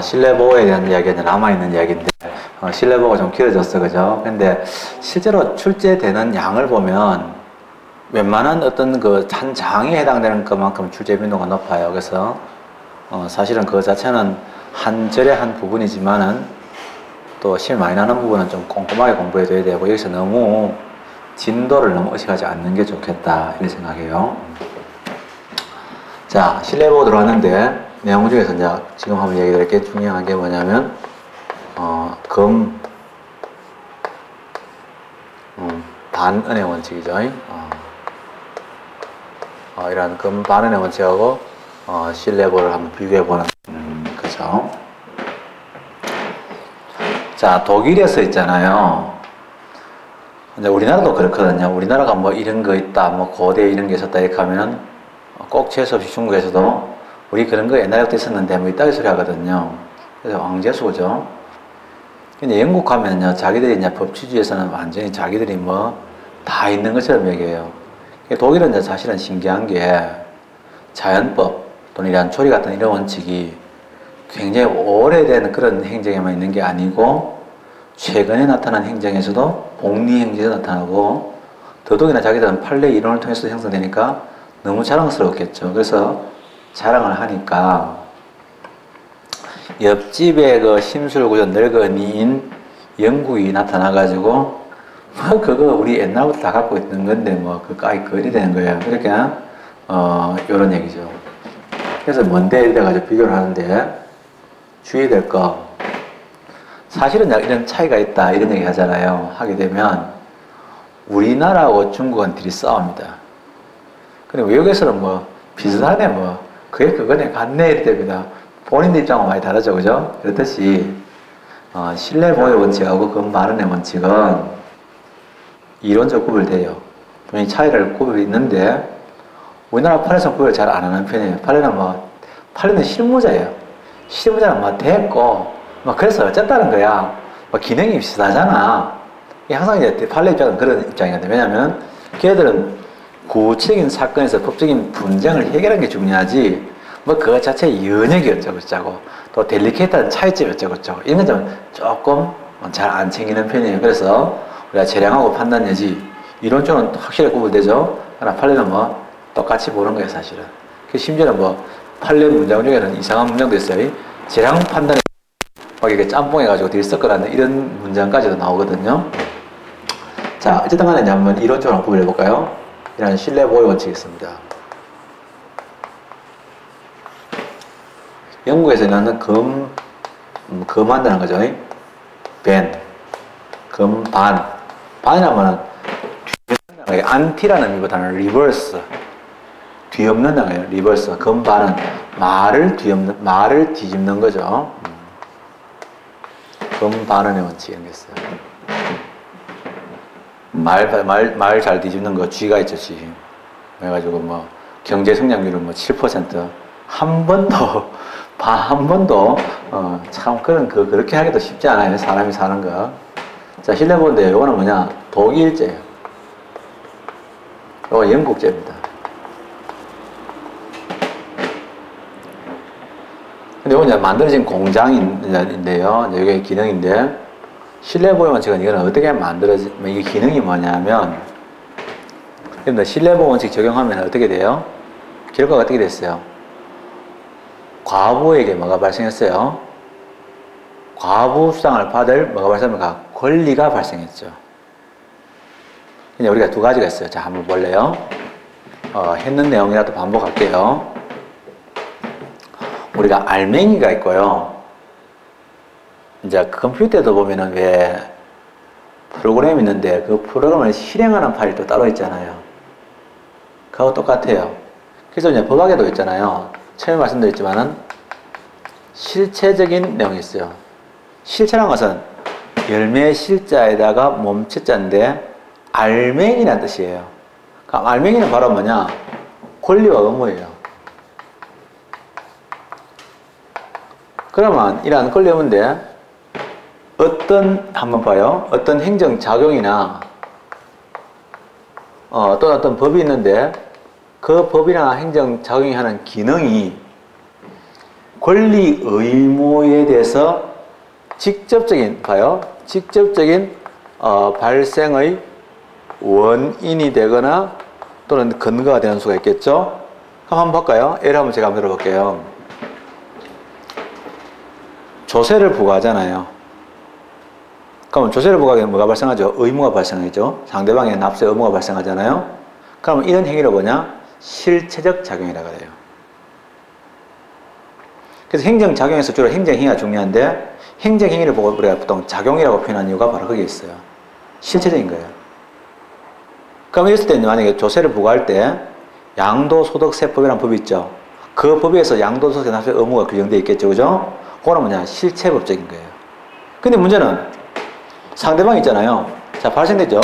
실내 보호에 대한 이야기는 남아있는 이야기인데, 실내 보호가 좀 길어졌어, 그죠? 근데 실제로 출제되는 양을 보면 웬만한 어떤 그 한 장에 해당되는 것만큼 출제 빈도가 높아요. 그래서 사실은 그거 자체는 한 절의 한 부분이지만은 또 시험 많이 나는 부분은 좀 꼼꼼하게 공부해둬야 되고, 여기서 너무 진도를 너무 의식하지 않는 게 좋겠다 이런 생각이에요. 자, 실내 보호 들어왔는데 내용 중에서 이제 지금 한번 얘기 드릴 게 중요한 게 뭐냐면 반은의 원칙이죠. 이런 반은의 원칙하고 실내 보호를 한번 비교해보는 거죠. 자, 독일에서 있잖아요. 근데 우리나라도 그렇거든요. 우리나라가 뭐 이런 거 있다, 뭐 고대에 이런 게 있었다 이렇게 하면은 꼭 재수없이 중국에서도 우리 그런 거 옛날부터 있었는데 뭐 이따위 소리 하거든요. 그래서 왕재수죠. 근데 영국 가면요, 자기들이 이제 법치주의에서는 완전히 자기들이 뭐 다 있는 것처럼 얘기해요. 독일은 이제 사실은 신기한 게 자연법 또는 이런 조리 같은 이런 원칙이 굉장히 오래된 그런 행정에만 있는 게 아니고 최근에 나타난 행정에서도 복리 행정에서 나타나고 더더욱이나 자기들은 판례 이론을 통해서 형성되니까 너무 자랑스러웠겠죠. 그래서 자랑을 하니까 옆집에 그 심술구조 늙은이인 영국이 나타나가지고 뭐 그거 우리 옛날부터 다 갖고 있는 건데 뭐 그거 아예 거리 되는 거예요. 그러니까 요런 얘기죠. 그래서 뭔데 이래가지고 비교를 하는데 주의될 거, 사실은 이런 차이가 있다 이런 얘기 하잖아요. 하게 되면 우리나라하고 중국은 둘이 싸웁니다. 근데 외국에서는 뭐 비슷하네 뭐 그게 그거네 같네 이럴 때입니다. 본인들 입장은 많이 다르죠, 그죠? 그렇듯이 실내 보호의 원칙하고 반응의 원칙은 이론적 구별돼요. 분명히 차이를 구별이 있는데 우리나라 판례에서는 구별 잘 안 하는 편이에요. 판례는 실무자예요. 실무자는 뭐 됐고 그래서 어쨌다는 거야. 기능이 비슷하잖아. 항상 이제 판례 입장은 그런 입장이거든요. 왜냐하면 걔들은 구체적인 사건에서 법적인 분쟁을 해결하는 게 중요하지 그거 자체 연역이 어쩌고저쩌고 또 델리케이트한 차이점이 어쩌고저쩌고 이런 건 조금 잘 안 챙기는 편이에요. 그래서 우리가 재량하고 판단 여지 이론적으로는 확실히 구분되죠. 그러나 판례는 뭐 똑같이 보는 거예요, 사실은. 심지어는 판례 문장 중에는 이상한 문장도 있어요. 재량 판단이 막 이렇게 짬뽕해가지고 뒤에 섞어놨는 이런 문장까지도 나오거든요. 자, 어쨌든 간에 이제 한번 이론적으로 구분해볼까요? 이런 신뢰 보호 원칙이 있습니다. 영국에서는 검한다는 거죠. 반이라면 안티라는 의미보다는 리버스, 뒤엎는다는 거예요. 리버스. 반은 말을 뒤집는 거죠. 반은의 원칙 이런 게 있어요. 말 잘 뒤집는 거 쥐가 있죠, 쥐. 그래가지고 경제 성장률은 7% 한 번도 참 그렇게 하기도 쉽지 않아요. 사람이 사는 거. 자, 실내 보호인데 요거는 뭐냐? 독일제예요. 요거 영국제입니다. 근데 요거 이제 만들어진 공장인데요. 이게 기능인데 실내 보호 원칙은 이거는 어떻게 이게 기능이 뭐냐면 실내 보호 원칙 적용하면 어떻게 돼요? 결과가 어떻게 됐어요? 과부에게 뭐가 발생했어요? 과부 수당을 받을 뭐가 발생합니까? 권리가 발생했죠. 이제 우리가 두 가지가 있어요. 자, 한번 볼래요? 했는 내용이라도 반복할게요. 우리가 알맹이가 있고요. 이제 컴퓨터에도 보면은 왜 프로그램이 있는데 그 프로그램을 실행하는 파일이 또 따로 있잖아요. 그거하고 똑같아요. 그래서 이제 법학에도 있잖아요. 처음에 말씀드렸지만은 실체적인 내용이 있어요. 실체란 것은 열매 실자에다가 몸체자인데 알맹이라는 뜻이에요. 그럼 알맹이는 바로 뭐냐? 권리와 의무예요. 그러면 이러한 권리 의무인데 한번 봐요. 어떤 행정작용이나 또 어떤 법이 있는데 그 법이나 행정작용이 하는 기능이 권리 의무에 대해서 직접적인 발생의 원인이 되거나 또는 근거가 되는 수가 있겠죠. 한번 볼까요? 예를 한번 제가 한번 들어볼게요. 조세를 부과하잖아요. 그러면 조세를 부과하면 뭐가 발생하죠? 의무가 발생하죠. 상대방의 납세 의무가 발생하잖아요. 그러면 이런 행위를 뭐냐? 실체적 작용이라고 해요. 그래서 행정작용에서 주로 행정행위가 중요한데 행정행위를 보고 우리가 보통 작용이라고 표현하는 이유가 바로 거기에 있어요. 실체적인 거예요. 그럼 이랬을 때 만약에 조세를 부과할 때 양도소득세법이라는 법이 있죠. 그 법에서 양도소득세 납세 의무가 규정되어 있겠죠. 그죠? 그거는 뭐냐? 실체법적인 거예요. 근데 문제는 상대방이 있잖아요. 자, 발생됐죠?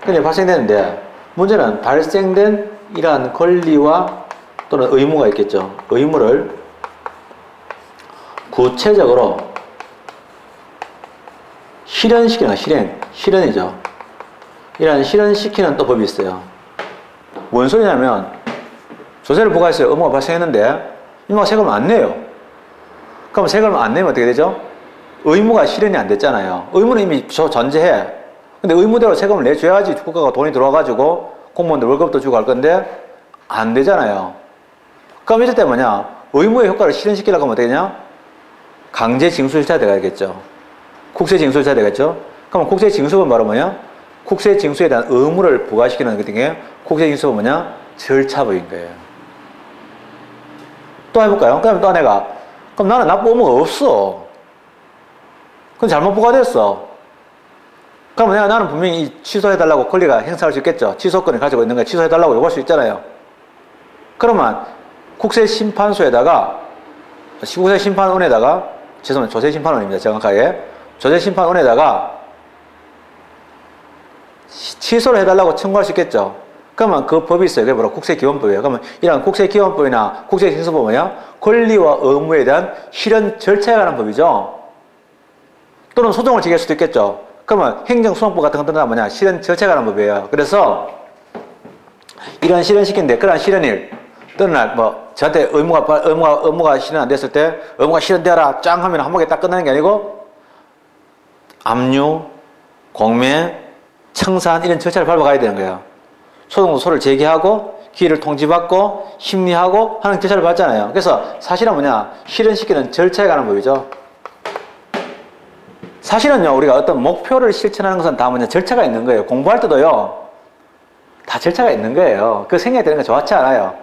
근데 발생되는데 문제는 발생된 이러한 권리와 또는 의무가 있겠죠. 의무를 구체적으로 실현시키는 실현이죠. 이런 실현시키는 또 법이 있어요. 뭔 소리냐면 조세를 부과했어요. 의무가 발생했는데 이모가 세금을 안 내요. 그럼 세금을 안 내면 어떻게 되죠? 의무가 실현이 안 됐잖아요. 의무는 이미 전제해. 근데 의무대로 세금을 내줘야지 국가가 돈이 들어와가지고 공무원들 월급도 주고 할 건데 안 되잖아요. 그럼 이럴 때 뭐냐? 의무의 효과를 실현시키려고 하면 어떻게 되냐? 강제징수 절차가 되겠죠. 국세징수 절차가 되겠죠. 그럼 국세징수는 바로 뭐냐? 국세징수에 대한 의무를 부과시키는 게 국세징수가 뭐냐? 절차법인 거예요. 또 해볼까요? 그럼 또 내가 그럼 나는 납부 의무가 없어. 그건 잘못 부과됐어. 그러면 나는 분명히 취소해달라고 권리가 행사할 수 있겠죠. 취소권을 가지고 있는 거 취소해달라고 요구할 수 있잖아요. 그러면 국세심판소에다가 국세심판원에다가 죄송합니다. 조세심판원입니다. 정확하게 조세심판원에다가 취소를 해달라고 청구할 수 있겠죠. 그러면 그 법이 있어요. 그게 바로 국세기원법이에요. 그러면 이런 국세기원법이나 국세징수법은 뭐냐? 권리와 의무에 대한 실현 절차에 관한 법이죠. 또는 소송을 제기할 수도 있겠죠. 그러면 행정소송법 같은 것들은 뭐냐? 실현 절차에 관한 법이에요. 그래서 이런 실현시키는데 그러한 실현일 어떤 날 뭐 저한테 의무가 실현 안 됐을 때 의무가 실현되어라 짱 하면 한 번에 딱 끝나는 게 아니고 압류, 공매, 청산 이런 절차를 밟아가야 되는 거예요. 소송소를 제기하고 기일을 통지받고 심리하고 하는 절차를 밟잖아요. 그래서 사실은 뭐냐? 실현시키는 절차에 관한 법이죠. 사실은요, 우리가 어떤 목표를 실천하는 것은 다 뭐냐? 절차가 있는 거예요. 공부할 때도요, 다 절차가 있는 거예요. 그 생각이 드는 건 좋지 않아요.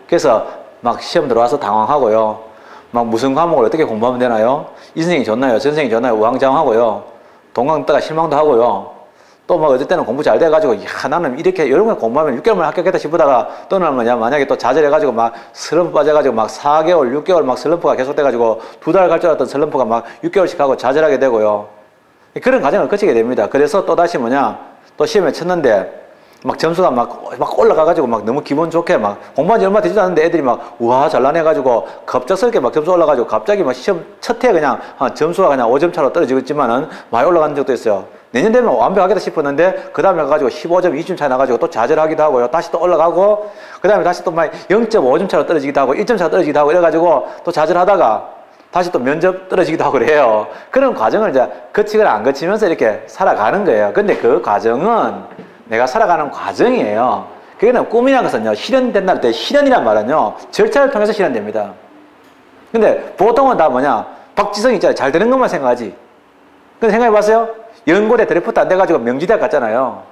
그래서 막 시험 들어와서 당황하고요. 막 무슨 과목을 어떻게 공부하면 되나요? 이 선생님이 좋나요? 저 선생님이 좋나요? 우왕좌왕하고요. 동강다가 실망도 하고요. 또 막 어쩔 때는 공부 잘 돼가지고 야 나는 이렇게 이런 걸 공부하면 6개월만 합격했다 싶다가 또는 뭐냐 만약에 또 좌절해가지고 막 슬럼프 빠져가지고 막 4개월, 6개월 막 슬럼프가 계속돼가지고 2달 갈 줄 알았던 슬럼프가 막 6개월씩 하고 좌절하게 되고요. 그런 과정을 거치게 됩니다. 그래서 또 다시 뭐냐 또 시험에 쳤는데 막 점수가 막 올라가가지고 막 너무 기분 좋게 막 공부한 지 얼마 되지도 않는데 애들이 막 우와 잘나내가지고 갑작스럽게 막 점수 올라가지고 갑자기 막 시험 첫 해 그냥 점수가 그냥 5점 차로 떨어지겠지만은 많이 올라간 적도 있어요. 내년 되면 완벽하겠다 싶었는데 그 다음에 가가지고 15점, 20점 차이 나가지고 또 좌절하기도 하고요. 다시 또 올라가고 그 다음에 다시 또 막 0.5점 차로 떨어지기도 하고 1점 차로 떨어지기도 하고 이래가지고 또 좌절하다가 다시 또 면접 떨어지기도 하고 그래요. 그런 과정을 이제 거치거나 안 거치면서 이렇게 살아가는 거예요. 근데 그 과정은 내가 살아가는 과정이에요. 그게는 꿈이라는 것은요, 실현된다는 때, 실현이란 말은요, 절차를 통해서 실현됩니다. 근데 보통은 다 뭐냐, 박지성이 있잖아요. 잘 되는 것만 생각하지. 근데 생각해봤어요? 연고대 드래프트 안 돼가지고 명지대학 갔잖아요.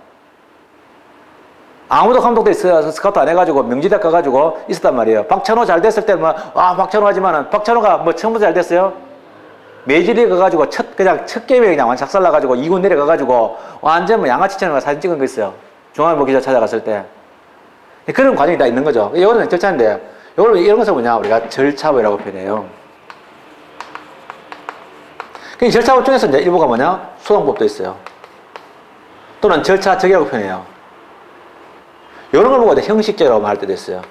아무도 감독도 있어요. 스카우트 안 해가지고 명지대학 가가지고 있었단 말이에요. 박찬호 잘 됐을 때는 뭐, 박찬호 하지만은, 박찬호가 뭐 처음부터 잘 됐어요? 메이저리그 가가지고 그냥 첫 게임에 그냥 완전 작살나가지고 2군 내려가가지고 완전 뭐 양아치처럼 사진 찍은 거 있어요. 중앙일보 기자 찾아갔을 때. 그런 과정이 다 있는 거죠. 이거는 절차인데, 이런 것은 뭐냐, 우리가 절차법이라고 표현해요. 그 절차법 중에서 이제 일부가 뭐냐, 소송법도 있어요. 또는 절차적이라고 표현해요. 이런 걸 보고 형식적이라고 말할 때도 있어요.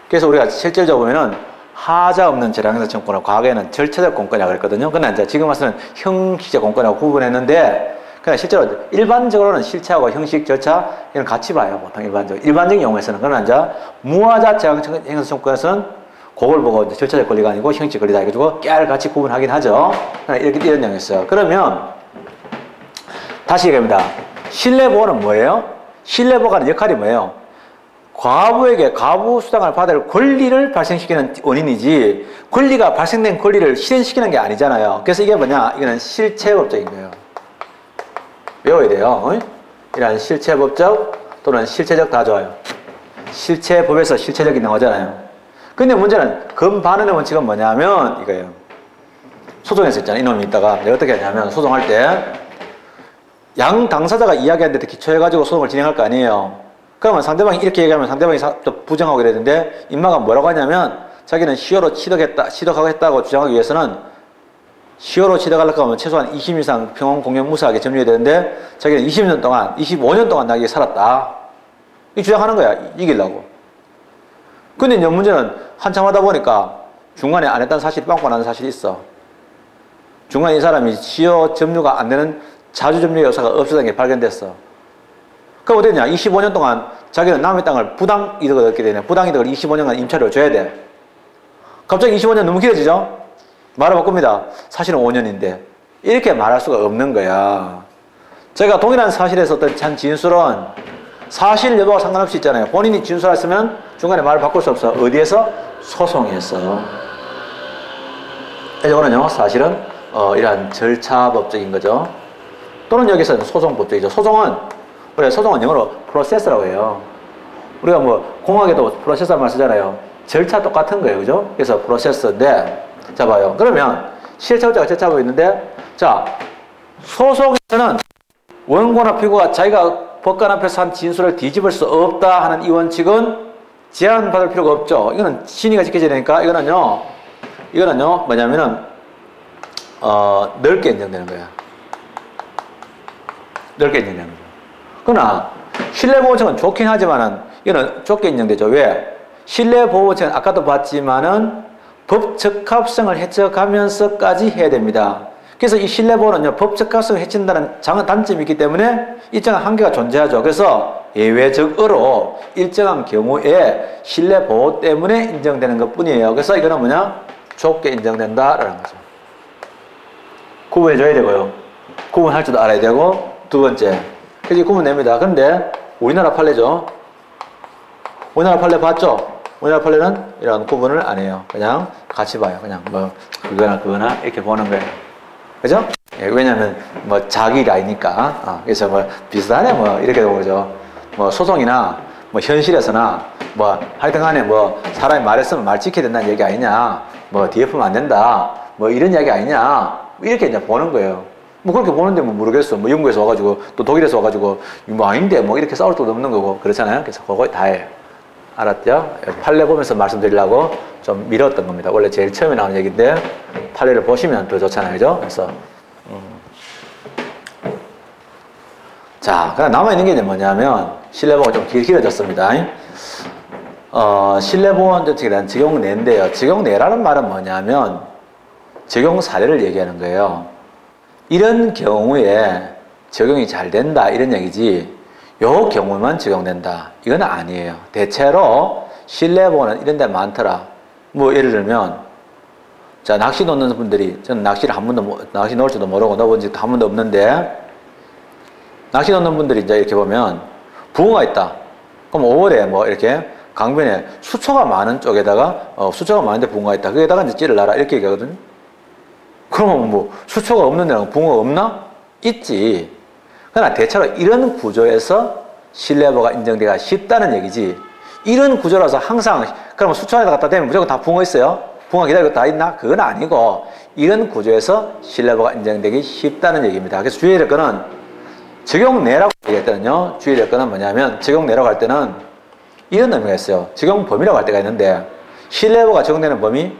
그래서 우리가 실질적으로 보면은 하자 없는 재량에서 청구권을 과거에는 절차적 공권이라고 그랬거든요. 그러나 이제 지금 와서는 형식적 공권이라고 구분했는데, 그냥 실제로 일반적으로는 실체하고 형식, 절차 이런 같이 봐요. 보통 일반적인 경우에서는. 그러나 이제 무하자 재량행사 청구권에서는 그걸 보고 이제 절차적 권리가 아니고 형식 권리다 해가지고 깨알같이 구분하긴 하죠. 이렇게 이런 내용이 있어요. 그러면 다시 얘기합니다. 신뢰보호는 뭐예요? 신뢰보호가 역할이 뭐예요? 과부에게 과부 수당을 받을 권리를 발생시키는 원인이지 권리가 발생된 권리를 실현시키는 게 아니잖아요. 그래서 이게 뭐냐? 이거는 실체법적인 거예요. 외워야 돼요. 이런 실체법적 또는 실체적 다 좋아요. 실체법에서 실체적이 나오잖아요. 근데 문제는 금반응의 원칙은 뭐냐면 이거예요. 소송에서 있잖아요. 이놈이 있다가 내가 어떻게 하냐면 소송할 때 양 당사자가 이야기한 데 기초해가지고 소송을 진행할 거 아니에요. 그러면 상대방이 이렇게 얘기하면 상대방이 부정하고 이랬는데 임마가 뭐라고 하냐면 자기는 시효로 취득하고 했다고 주장하기 위해서는 시효로 취득하려고 하면 최소한 20년 이상 평온 공연 무사하게 점유해야 되는데 자기는 20년 동안 25년 동안 나에게 살았다. 이 주장하는 거야. 이기려고. 근데 이제 문제는 한참 하다 보니까 중간에 안 했다는 사실이 빵꾸 나는 사실이 있어. 중간에 이 사람이 시효 점유가 안 되는 자주 점유 여사가 없었다는 게 발견됐어. 그럼 어떻게 되냐? 25년 동안 자기는 남의 땅을 부당 이득을 얻게 되네. 부당 이득을 25년간 임차료를 줘야 돼. 갑자기 25년 너무 길어지죠? 말을 바꿉니다. 사실은 5년인데. 이렇게 말할 수가 없는 거야. 제가 동일한 사실에서 어떤 참 진술은 사실 여부와 상관없이 있잖아요. 본인이 진술했으면 중간에 말을 바꿀 수 없어. 어디에서? 소송에서. 이거는요, 사실은 이러한 절차법적인 거죠. 또는 여기서는 소송법적이죠. 소송은 영어로 프로세스라고 해요. 우리가 뭐 공학에도 프로세스 말 쓰잖아요. 절차 똑같은 거예요. 그죠? 그래서 프로세스인데 자 봐요. 그러면 실체법자가 절차하고 있는데 자 소송에서는 원고나 피고가 자기가 법관 앞에서 한 진술을 뒤집을 수 없다 하는 이 원칙은 제한받을 필요가 없죠. 이거는 신의가 지켜져야 되니까 이거는요 뭐냐면은 넓게 인정되는 거야. 넓게 인정되는 거죠. 그러나 신뢰보호원칙은 좋긴 하지만은 이거는 좁게 인정되죠. 왜? 신뢰보호원칙은 아까도 봤지만은 법 적합성을 해쳐가면서까지 해야 됩니다. 그래서 이 신뢰보호는요 법 적합성을 해친다는 단점이 있기 때문에 일정한 한계가 존재하죠. 그래서 예외적으로 일정한 경우에 신뢰보호 때문에 인정되는 것 뿐이에요. 그래서 이거는 뭐냐? 좁게 인정된다라는 거죠. 구분해줘야 되고요. 구분할 줄도 알아야 되고 두 번째 그래서 구분됩니다. 그런데 우리나라 판례죠. 우리나라 판례 봤죠? 우리나라 판례는 이런 구분을 안 해요. 그냥 같이 봐요. 그냥 뭐 그거나 이렇게 보는 거예요. 그죠? 예, 왜냐면 뭐 자기 라이니까. 그래서 뭐 비슷하네 뭐 이렇게 보죠. 뭐 소송이나 뭐 현실에서나 뭐 하여튼간에 뭐 사람이 말했으면 말 지켜야 된다는 얘기 아니냐. 뭐 뒤에 풀면 안 된다. 뭐 이런 이야기 아니냐. 이렇게 이제 보는 거예요. 뭐 그렇게 보는데 뭐 모르겠어. 뭐 영국에서 와가지고 또 독일에서 와가지고 뭐 아닌데 뭐 이렇게 싸울 것도 없는 거고 그렇잖아요. 그래서 그거 다 해요. 알았죠? 판례 보면서 말씀드리려고 좀 미뤘던 겁니다. 원래 제일 처음에 나오는 얘기인데 판례를 보시면 더 좋잖아요. 그죠? 그래서 자, 그럼 남아있는 게 뭐냐면 신뢰보호가 좀 길어졌습니다. 신뢰보호원칙에 대한 적용내인데요. 적용내라는 말은 뭐냐면 적용 사례를 얘기하는 거예요. 이런 경우에 적용이 잘 된다 이런 얘기지 요 경우만 적용된다 이건 아니에요. 대체로 신뢰보호는 이런 데 많더라. 뭐 예를 들면 자 낚시 놓는 분들이 저는 낚시를 한 번도 낚시 놓을 줄도 모르고 넣어본 적도 한 번도 없는데 낚시 놓는 분들이 이제 이렇게 보면 붕어가 있다. 그럼 5월에 뭐 이렇게 강변에 수초가 많은 쪽에다가 수초가 많은데 붕어가 있다. 거기에다가 이제 찌를 놔라 이렇게 얘기하거든요. 그러면 뭐 수초가 없는 데는 붕어가 없나? 있지. 그러나 대체로 이런 구조에서 신뢰보호가 인정되기가 쉽다는 얘기지. 이런 구조라서 항상 그러면 수초 안에다 갖다 대면 무조건 다 붕어 있어요? 붕어 기다리고 다 있나? 그건 아니고 이런 구조에서 신뢰보호가 인정되기 쉽다는 얘기입니다. 그래서 주의해야 될 거는 적용내라고 얘기할 때는요. 주의해야 될 거는 뭐냐면 적용내라고 할 때는 이런 의미가 있어요. 적용 범위라고 할 때가 있는데 신뢰보호가 적용되는 범위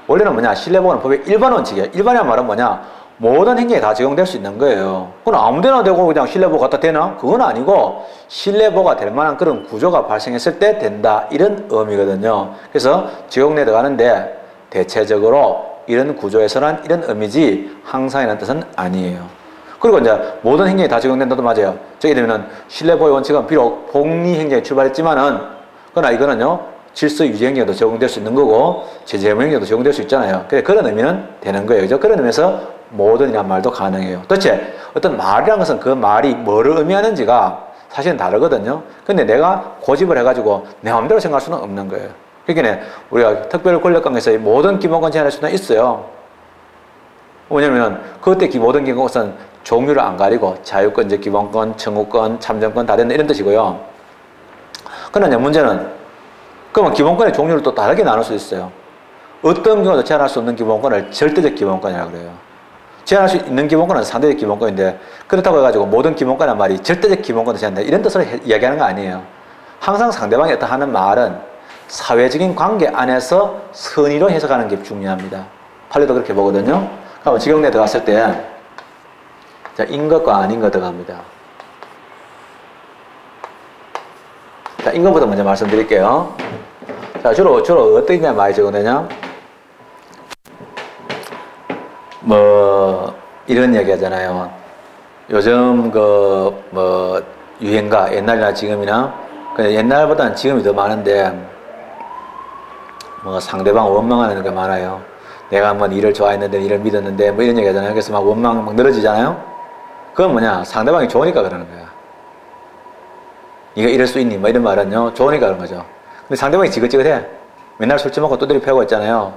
원래는 뭐냐? 신뢰보호는 법의 일반 원칙이에요. 일반이란 말은 뭐냐? 모든 행위에 다 적용될 수 있는 거예요. 그건 아무데나 되고 그냥 신뢰보호 갖다 대나? 그건 아니고 신뢰보호가 될 만한 그런 구조가 발생했을 때 된다. 이런 의미거든요. 그래서 적용내에 들어가는데 대체적으로 이런 구조에서는 이런 의미지 항상 이런 뜻은 아니에요. 그리고 이제 모든 행위에 다 적용된다도 맞아요. 저기 되면은 신뢰보호 원칙은 비록 복리 행정에 출발했지만은 그러나 이거는요. 질서 유지 행위에도 적용될 수 있는 거고 제재무 행위에도 적용될 수 있잖아요. 그래 그런 의미는 되는 거예요. 그죠? 그런 의미에서 모든이란 말도 가능해요. 도대체 어떤 말이라는 것은 그 말이 뭐를 의미하는지가 사실은 다르거든요. 근데 내가 고집을 해가지고 내 마음대로 생각할 수는 없는 거예요. 그러니까 우리가 특별 권력관계에서의 모든 기본권 제한할 수는 있어요. 왜냐면 그때 모든 기본권은 종류를 안 가리고 자유권적 기본권, 청구권, 참정권 다 된다 이런 뜻이고요. 그러나 문제는 그러면 기본권의 종류를 또 다르게 나눌 수 있어요. 어떤 경우도 제한할 수 없는 기본권을 절대적 기본권이라고 그래요. 제한할 수 있는 기본권은 상대적 기본권인데 그렇다고 해가지고 모든 기본권이란 말이 절대적 기본권을 제한한다 이런 뜻으로 이야기하는 거 아니에요. 항상 상대방이 어떤 하는 말은 사회적인 관계 안에서 선의로 해석하는 게 중요합니다. 판례도 그렇게 보거든요. 그럼 직영내 들어갔을 때 자, 인것과 아닌 것 들어갑니다. 자, 인것부터 먼저 말씀드릴게요. 자, 주로 어떻게 많이 적용되냐? 이런 얘기 하잖아요. 요즘 유행가, 옛날이나 지금이나, 옛날보다는 지금이 더 많은데, 상대방 원망하는 게 많아요. 내가 한번 일을 좋아했는데, 일을 믿었는데, 이런 얘기 하잖아요. 그래서 막 원망 막 늘어지잖아요. 그건 뭐냐? 상대방이 좋으니까 그러는 거야. 네가 이럴 수 있니? 이런 말은요, 좋으니까 그런 거죠. 근데 상대방이 지긋지긋해. 맨날 술 처먹고 두드리 패고 있잖아요.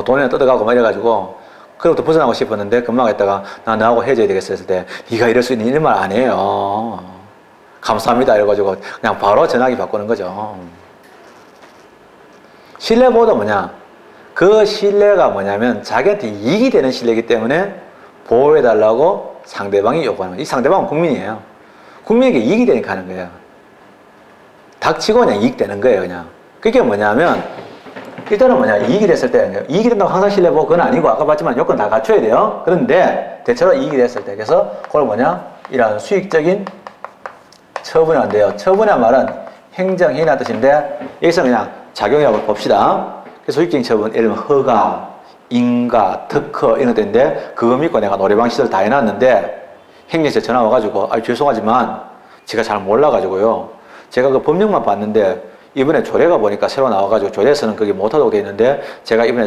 돈이나 뜯어가고 이래가지고, 그로부터 벗어나고 싶었는데, 금방 했다가, 나 너하고 헤어져야 되겠어 했을 때, 네가 이럴 수 있니? 이런 말 안 해요. 감사합니다. 이래가지고, 그냥 바로 전화기 바꾸는 거죠. 신뢰보호도 뭐냐? 그 신뢰가 뭐냐면, 자기한테 이익이 되는 신뢰이기 때문에, 보호해달라고 상대방이 요구하는 거예요. 이 상대방은 국민이에요. 국민에게 이익이 되니까 하는 거예요. 닥치고 그냥 이익되는 거예요, 그냥. 그게 뭐냐면, 일단은 뭐냐, 이익이 됐을 때, 이익이 된다고 항상 신뢰보호 그건 아니고, 아까 봤지만 요건 다 갖춰야 돼요. 그런데, 대체로 이익이 됐을 때, 그래서, 그걸 뭐냐, 이런 수익적인 처분이 안 돼요. 처분이란 말은 행정행위라는 뜻인데, 여기서 그냥 작용이라고 봅시다. 그래서 수익적인 처분, 예를 들면 허가, 인가, 특허, 이런 것들인데, 그거 믿고 내가 노래방 시설 다 해놨는데, 행정에서 전화 와가지고, 죄송하지만, 제가 잘 몰라가지고요. 제가 그 법령만 봤는데, 이번에 조례가 보니까 새로 나와가지고 조례에서는 그게 못하다고 돼 있는데 제가 이번에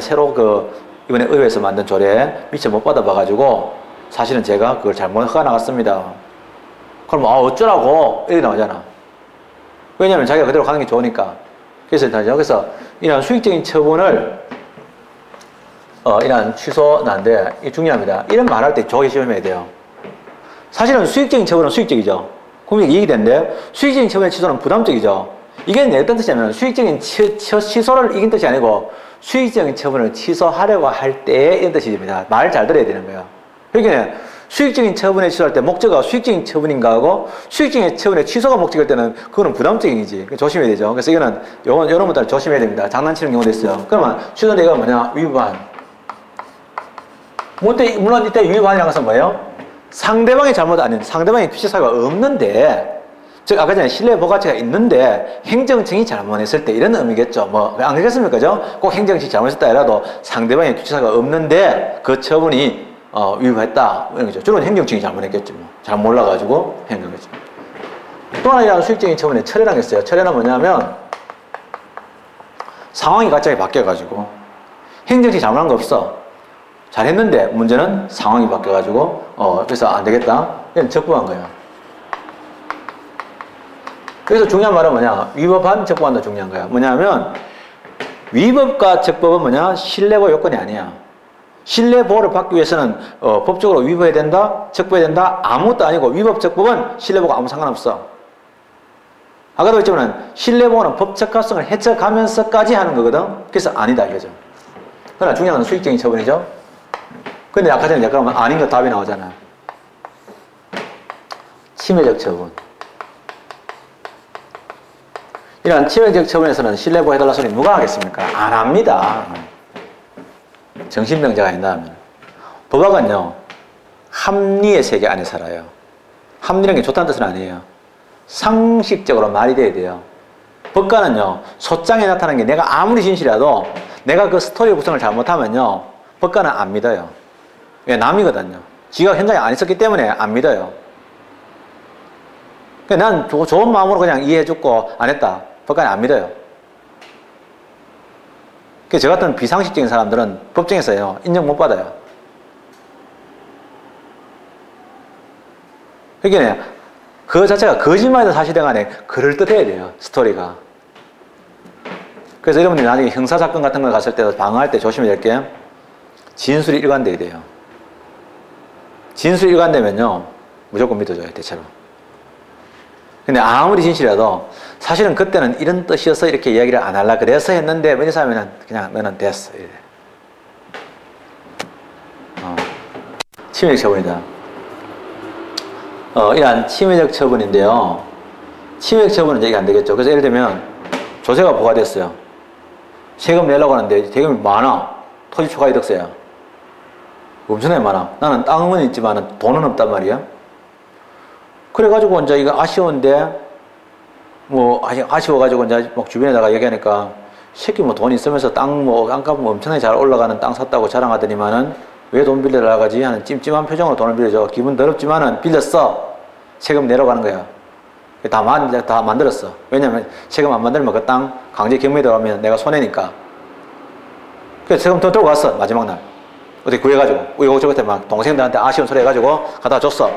이번에 의회에서 만든 조례 미처 못 받아봐가지고 사실은 제가 그걸 잘못 허가 나갔습니다. 그럼 어쩌라고 이렇게 나오잖아. 왜냐면 자기가 그대로 가는 게 좋으니까. 그래서 이런 수익적인 처분을 이런 취소난데 이게 중요합니다. 이런 말 할 때 조심해야 돼요. 사실은 수익적인 처분은 수익적이죠. 국민에게 이익이 되는데 수익적인 처분의 취소는 부담적이죠. 이게 어떤 뜻이냐면 수익적인 취소를 이긴 뜻이 아니고 수익적인 처분을 취소하려고 할 때 이런 뜻입니다. 말 잘 들어야 되는 거예요. 그러니까 수익적인 처분에 취소할 때 목적어가 수익적인 처분인가 하고 수익적인 처분의 취소가 목적일 때는 그거는 부담적인이지. 조심해야 되죠. 그래서 이거는 이런 분들 조심해야 됩니다. 장난치는 경우도 있어요. 그러면 취소 내가 뭐냐? 위반. 물론 이때 위반이라는 것은 뭐예요? 상대방의 잘못 아닌 상대방의 규칙 사유가 없는데 즉 아까 전에 신뢰보호 가치가 있는데 행정청이 잘못했을 때 이런 의미겠죠. 안 그렇겠습니까? 그죠? 꼭 행정청이 잘못했다 해라도 상대방의 규칙사유가 없는데 그 처분이 위반했다 이런 거죠. 주로는 행정청이 잘못했겠죠. 잘 몰라가지고 행정했죠. 또 하나 수익적인 처분에 철회라는 게 있어요. 철회는 뭐냐면 상황이 갑자기 바뀌어가지고 행정청이 잘못한 거 없어. 잘했는데 문제는 상황이 바뀌어가지고 그래서 안 되겠다. 그냥 적부한 거예요. 그래서 중요한 말은 뭐냐? 위법한 적법한도 중요한 거야. 뭐냐면 위법과 적법은 뭐냐? 신뢰보호 요건이 아니야. 신뢰보호를 받기 위해서는 법적으로 위법해야 된다, 적법해야 된다, 아무것도 아니고 위법, 적법은 신뢰보호가 아무 상관없어. 아까도 했지만 신뢰보호는 법적 가성을 해쳐가면서까지 하는 거거든. 그래서 아니다 이거죠. 그러나 중요한 건 수익적인 처분이죠. 근데 아까 전에 약간 아닌 거 답이 나오잖아. 침해적 처분. 이런 침해적 처분에서는 신뢰보호 해달라 소리 누가 하겠습니까? 안 합니다. 정신병자가 아닌다 하면. 법학은요, 합리의 세계 안에 살아요. 합리라는 게 좋다는 뜻은 아니에요. 상식적으로 말이 돼야 돼요. 법관은요, 소장에 나타나는 게 내가 아무리 진실이라도 내가 그 스토리 구성을 잘못하면요, 법관은 안 믿어요. 왜? 남이거든요. 지가 현장에 안 있었기 때문에 안 믿어요. 난 좋은 마음으로 그냥 이해해줬고 안 했다. 법관이 안 믿어요. 그래서 저 같은 비상식적인 사람들은 법정에서요, 인정 못 받아요. 그러니까 그 자체가 거짓말이든 사실이든 간에 그럴듯해야 돼요, 스토리가. 그래서 여러분들이 나중에 형사사건 같은 거 갔을 때 방어할 때 조심해야 될 게 진술이 일관돼야 돼요. 진술이 일관되면요, 무조건 믿어줘요, 대체로. 근데 아무리 진실이라도 사실은 그때는 이런 뜻이어서 이렇게 이야기를 안 하려고 그래서 했는데 면에서 하면은 그냥 너는 됐어. 이래. 침해적 처분이다. 이러한 침해적 처분인데요. 침해적 처분은 얘기 안 되겠죠. 그래서 예를 들면 조세가 부과됐어요. 세금 내려고 하는데 세금이 많아. 토지 초과 이득세야. 엄청나게 많아. 나는 땅은 있지만 돈은 없단 말이야. 그래가지고 이제 이거 아쉬운데 뭐 아쉬워가지고 이제 막 주변에다가 얘기하니까 새끼 뭐 돈 있으면서 땅 뭐 땅값 뭐 엄청나게 잘 올라가는 땅 샀다고 자랑하더니만은 왜 돈 빌려라 가지 하는 찜찜한 표정으로 돈을 빌려줘. 기분 더럽지만은 빌렸어. 세금 내려가는 거야. 다 만들었어. 왜냐면 세금 안 만들면 그 땅 강제 경매에 들어가면 내가 손해니까. 그래서 세금 더 들고 갔어. 마지막 날. 어떻게 구해가지고 이거저거 막 동생들한테 아쉬운 소리 해가지고 갖다 줬어.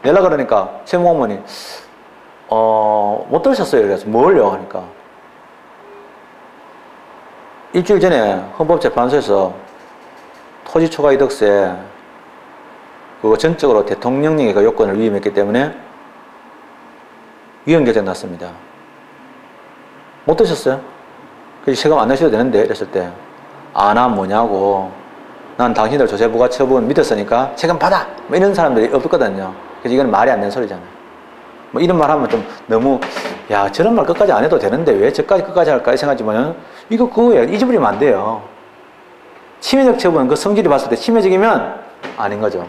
내려 그러니까 세무공무원이 못 들으셨어요. 그래서 뭘요? 하니까 일주일 전에 헌법재판소에서 토지 초과 이득세 그거 전적으로 대통령령의 그 요건을 위임했기 때문에 위헌 결정 났습니다. 못 들으셨어요? 그래서 세금 안 내셔도 되는데 이랬을 때 난 뭐냐고 난 당신들 조세부과 처분 믿었으니까 세금 받아! 뭐 이런 사람들이 없거든요. 그래서 이건 말이 안 되는 소리잖아요. 뭐 이런 말 하면 좀 너무 야 저런 말 끝까지 안 해도 되는데 왜 저까지 끝까지 할까 생각하지만 이거 그거예요. 잊어버리면 안 돼요. 침해적 처분 그 성질이 봤을 때 침해적이면 아닌 거죠.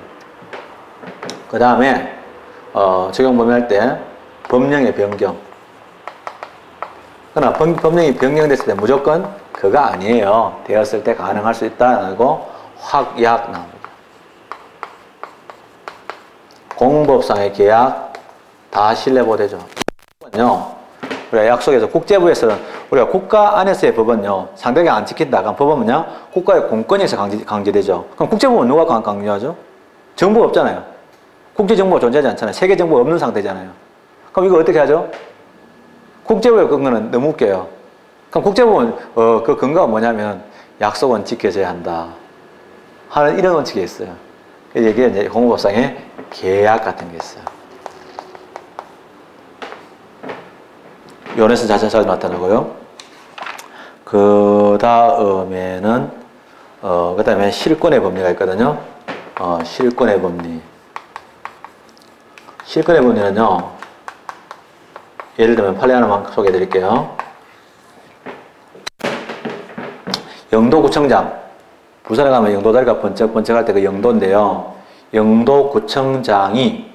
그 다음에 적용 범위할 때 법령의 변경. 그러나 법령이 변경됐을 때 무조건 그거 아니에요. 되었을 때 가능할 수 있다고 확약 나옵니다. 공법상의 계약 다 신뢰보되죠. 우리가 약속에서 국제부에서는 우리가 국가 안에서의 법은요 상대가 안 지킨다. 그럼 법은요 국가의 공권에서 강제되죠. 그럼 국제법은 누가 강요하죠? 정부가 없잖아요. 국제정부가 존재하지 않잖아요. 세계정부가 없는 상태잖아요. 그럼 이거 어떻게 하죠? 국제부의 근거는 너무 웃겨요. 그럼 국제법은 그 근거가 뭐냐면 약속은 지켜져야 한다 하는 이런 원칙이 있어요. 이게 이제 공무법상의 계약 같은 게 있어요. 요원에서 자체적으로 나타나고요. 그 다음에는 그 다음에 실권의 법리가 있거든요. 실권의 법리. 실권의 법리는요. 예를 들면 판례 하나만 소개해 드릴게요. 영도구청장. 부산에 가면 영도다리가 번쩍번쩍할 때 그 영도인데요. 영도구청장이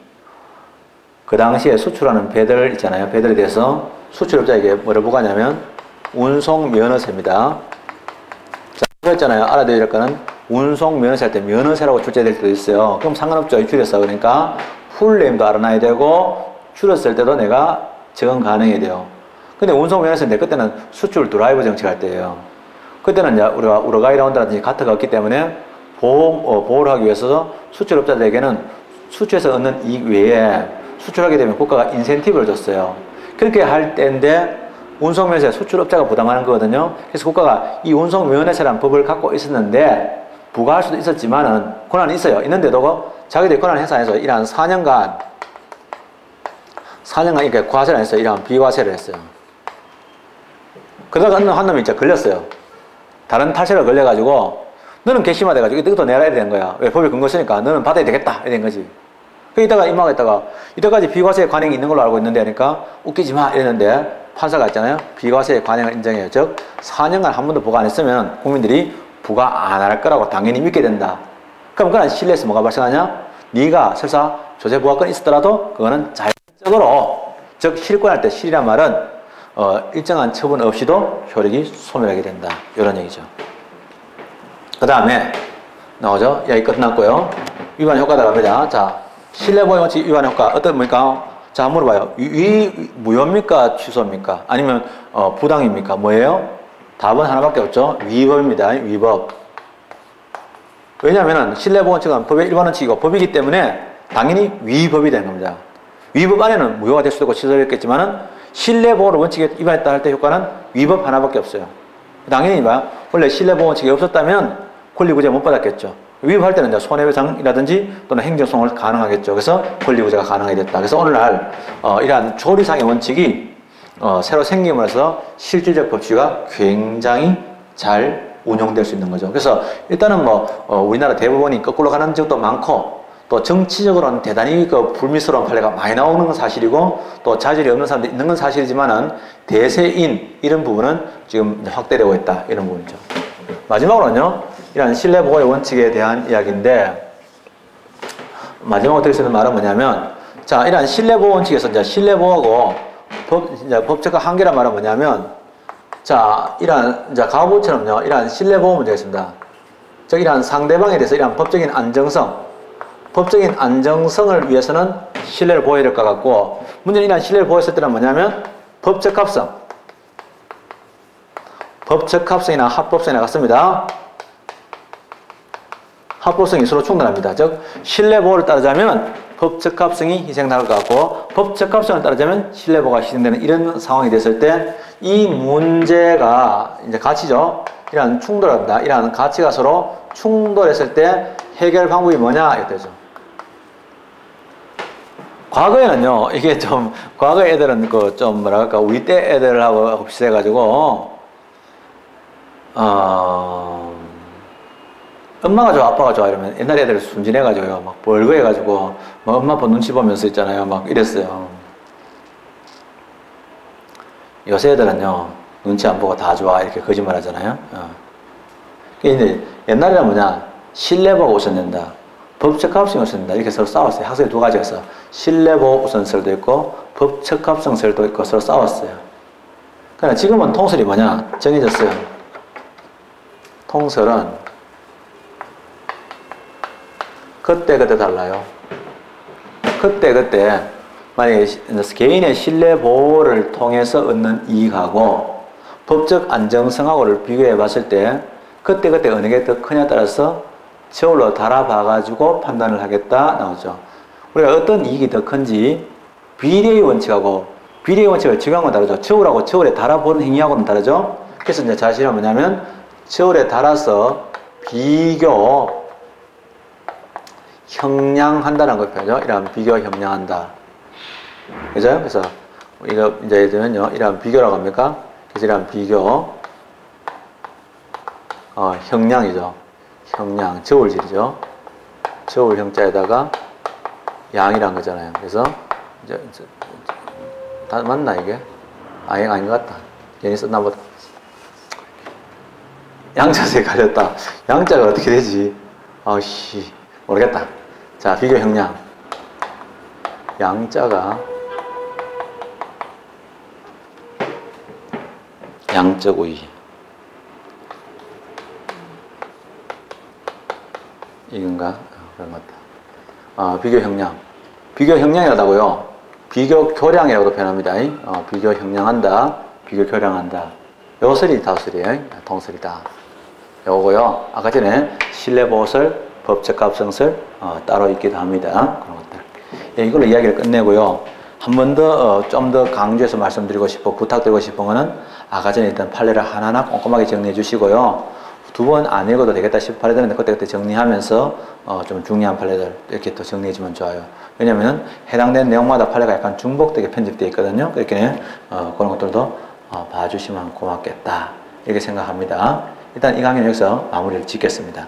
그 당시에 수출하는 배들 있잖아요. 배들에 대해서 수출업자에게 뭐를 부과하냐면 운송면허세입니다. 자, 그랬잖아요. 알아둬야 될 거는 운송면허세 할 때 면허세라고 출제될 때도 있어요. 그럼 상관없죠. 줄였어. 그러니까 풀네임도 알아놔야 되고 줄였을 때도 내가 적용 가능해야 돼요. 근데 운송면허세인데 그때는 수출 드라이버 정책할 때예요. 그때는 이제 우리가 우러가이라운드라든지 가트가 없기 때문에 보호를 하기 위해서 수출업자들에게는 수출에서 얻는 이익 외에 수출하게 되면 국가가 인센티브를 줬어요. 그렇게 할 때인데 운송면허세 수출업자가 부담하는 거거든요. 그래서 국가가 이 운송면허세라는 법을 갖고 있었는데 부과할 수도 있었지만은 권한이 있어요. 있는데도 자기들이 권한을 행사해서 이러한 4년간 이렇게 과세를 안 했어요. 이러한 비과세를 했어요. 그러다가 한 놈이 진짜 걸렸어요. 다른 탈세가 걸려가지고 너는 괘씸하대가지고 이것도 내라 이래 된 거야. 왜 법이 근거 쓰니까 너는 받아야 되겠다 이래 된 거지. 이따가 임하고 있다가 이때까지 비과세 관행이 있는 걸로 알고 있는데 하니까 웃기지 마 이랬는데 판사가 있잖아요. 비과세 관행을 인정해요. 즉 4년간 한 번도 부과 안 했으면 국민들이 부과 안 할 거라고 당연히 믿게 된다. 그럼 그건 신뢰에서 뭐가 발생하냐? 네가 설사 조세 부과권이 있었더라도 그거는 자율적으로 즉 실권할 때 실이란 말은 일정한 처분 없이도 효력이 소멸하게 된다. 이런 얘기죠. 그 다음에 나오죠. 여기 끝났고요. 위반 효과 들어갑니다. 자, 신뢰보호 원칙 위반 효과 어떤 겁니까? 자, 물어봐요. 무효입니까? 취소입니까? 아니면 부당입니까? 뭐예요? 답은 하나밖에 없죠. 위법입니다. 위법. 왜냐하면 신뢰보호원칙은 법의 일반 원칙이고 법이기 때문에 당연히 위법이 되는 겁니다. 위법 안에는 무효가 될 수도 있고 취소됐겠지만은 신뢰보호 원칙에 위반했다 할 때 효과는 위법 하나밖에 없어요. 당연히 원래 신뢰보호 원칙이 없었다면 권리구제 못 받았겠죠. 위법할 때는 이제 손해배상이라든지 또는 행정소송을 가능하겠죠. 그래서 권리구제가 가능하게 됐다. 그래서 오늘날 이러한 조리상의 원칙이 새로 생김으로써 실질적 법치가 굉장히 잘 운용될 수 있는 거죠. 그래서 일단은 우리나라 대법원이 거꾸로 가는 적도 많고 또 정치적으로는 대단히 불미스러운 판례가 많이 나오는 건 사실이고 또 자질이 없는 사람들이 있는 건 사실이지만은 대세인 이런 부분은 지금 확대되고 있다 이런 부분이죠. 마지막으로는요 이런 신뢰보호의 원칙에 대한 이야기인데 마지막으로 드릴 수 있는 말은 뭐냐면 자 이런 신뢰보호 원칙에서 이제 신뢰보호하고 법적과 한계란 말은 뭐냐면 자 이런 이제 가부처럼요 이런 신뢰보호 문제가 있습니다. 즉 이런 상대방에 대해서 이런 법적인 안정성을 위해서는 신뢰를 보호해야 될 것 같고 문제는 이런 신뢰를 보호했을 때는 뭐냐면 법적합성이나 합법성이나 같습니다. 합법성이 서로 충돌합니다. 즉 신뢰보호를 따르자면 법적합성이 희생당할 것 같고 법적합성을 따르자면 신뢰보호가 희생되는 이런 상황이 됐을 때 이 문제가 이제 가치죠. 이러한 충돌합니다. 이러한 가치가 서로 충돌했을 때 해결 방법이 뭐냐 이거죠. 과거에는요, 이게 좀, 과거 애들은 좀 뭐랄까, 우리 때 애들하고 비슷해가지고, 엄마가 좋아, 아빠가 좋아 이러면 옛날 애들 순진해가지고요, 막 벌거해가지고, 막 엄마 아빠 눈치 보면서 있잖아요. 막 이랬어요. 요새 애들은요, 눈치 안 보고 다 좋아. 이렇게 거짓말 하잖아요. 근데 옛날에는 뭐냐, 신뢰보고 우선된다. 법적합성이 우선된다. 이렇게 서로 싸웠어요. 학생이 두 가지가 있어. 신뢰보호 우선설도 있고 법적합성설도 있고 서로 싸웠어요. 그러나 지금은 통설이 뭐냐? 정해졌어요. 통설은 그때 달라요. 그때 만약에 개인의 신뢰보호를 통해서 얻는 이익하고 법적 안정성하고를 비교해 봤을 때 그때 어느 게 더 크냐에 따라서 저울로 달아봐가지고 판단을 하겠다 나오죠. 우리가 어떤 이익이 더 큰지 비례의 원칙하고 비례의 원칙을 적용한 건 다르죠. 저울하고 저울에 달아보는 행위하고는 다르죠. 그래서 이제 자신은 뭐냐면 저울에 달아서 비교 형량한다는 걸 표현하죠. 이런 비교 형량한다. 그죠? 그래서 이거 이제 예를 들면요, 이런 비교라고 합니까? 그래서 이런 비교 형량이죠. 형량, 저울질이죠. 저울 형자에다가 양이란 거잖아요. 그래서 이제 다 맞나 이게? 아닌 것 같다. 괜히 썼나 보다. 양자세 가렸다. 양자가 어떻게 되지? 아씨 모르겠다. 자, 비교 형량. 양자가 양적 우위. 이건가? 그런 것 같다. 비교 형량. 비교 형량이라고요. 비교 교량이라고도 표현합니다. 비교 형량한다. 비교 교량한다. 요설이 다설이에요. 통설이다. 요거요. 아까 전에 신뢰보호설, 법적합성설 따로 있기도 합니다. 그런 것들. 예, 이걸로 이야기를 끝내고요. 한 번 더, 좀 더 강조해서 말씀드리고 싶고, 부탁드리고 싶은 거는 아까 전에 일단 판례를 하나하나 꼼꼼하게 정리해 주시고요. 두 번 안 읽어도 되겠다 싶은 판례들은 그때 정리하면서 좀 중요한 판례들 이렇게 또 정리해 주면 좋아요. 왜냐면은 해당되는 내용마다 판례가 약간 중복되게 편집되어 있거든요. 그렇게 그런 것들도 봐주시면 고맙겠다. 이렇게 생각합니다. 일단 이 강의는 여기서 마무리를 짓겠습니다.